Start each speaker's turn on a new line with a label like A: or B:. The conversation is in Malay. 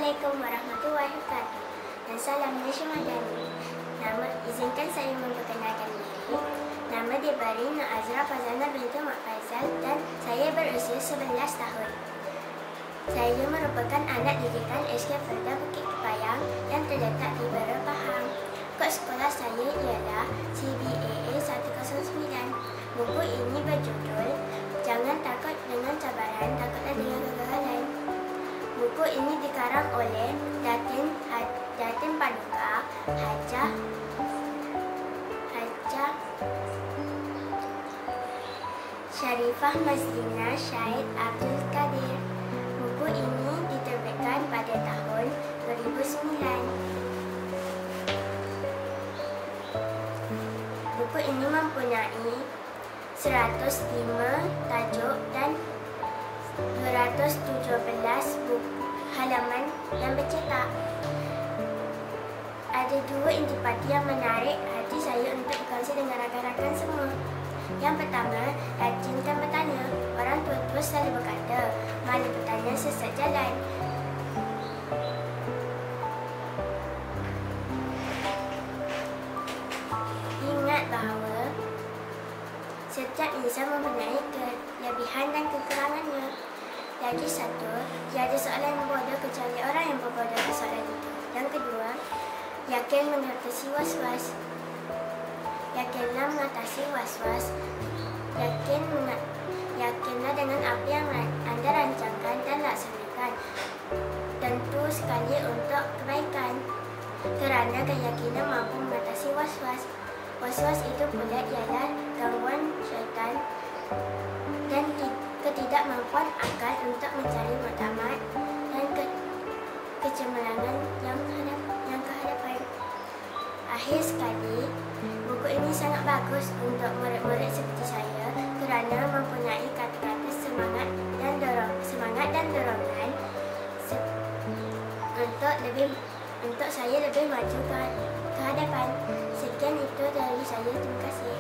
A: Assalamualaikum warahmatullahi wabarakatuh dan salam Malaysia Madani. Izinkan saya memperkenalkan diri. Nama diberi Nur Azra Fazana binti Mak Faizal dan saya berusia 11 tahun. Saya merupakan anak didikan SK Felda Bukit Kepayang yang terletak di Baru Pahang. Kod sekolah saya ialah CBAA 109. Buku ini berjudul Jangan Takut Dengan Cabaran, Takutlah Dengan Kegagalan. Buku ini dikarang oleh Datin Paduka, Hajah Sharifah Mazlina Syahid Abdul Qadir. Buku ini diterbitkan pada tahun 2009. Buku ini mempunyai 105 tajuk dan 217 halaman yang bercetak. Ada dua intipati yang menarik hati saya untuk dikongsi dengan rakan-rakan semua. Yang pertama, Rajin kan bertanya. Orang tua-tua selalu berkata, mala bertanya sesat jalan. Ingat bahawa setiap insan mempunyai kelebihan dan kekurangannya. Lagi satu, tiada soalan yang bodoh kecuali orang yang berbodoh ke soalan itu. Yang kedua, yakin mengatasi was-was. Yakinlah mengatasi was-was. Yakinlah dengan apa yang anda rancangkan dan laksanakan. Tentu sekali untuk kebaikan. Kerana keyakinan mampu mengatasi was-was. Was-was itu pula ialah gangguan syaitan dan ketidakmampuan akal untuk mencari matlamat dan kecemerlangan yang kehadapan. Akhir sekali, buku ini sangat bagus untuk murid-murid seperti saya kerana mempunyai kata-kata semangat dan dorongan untuk saya lebih maju ke hadapan. Sekian itu dari saya. Terima kasih.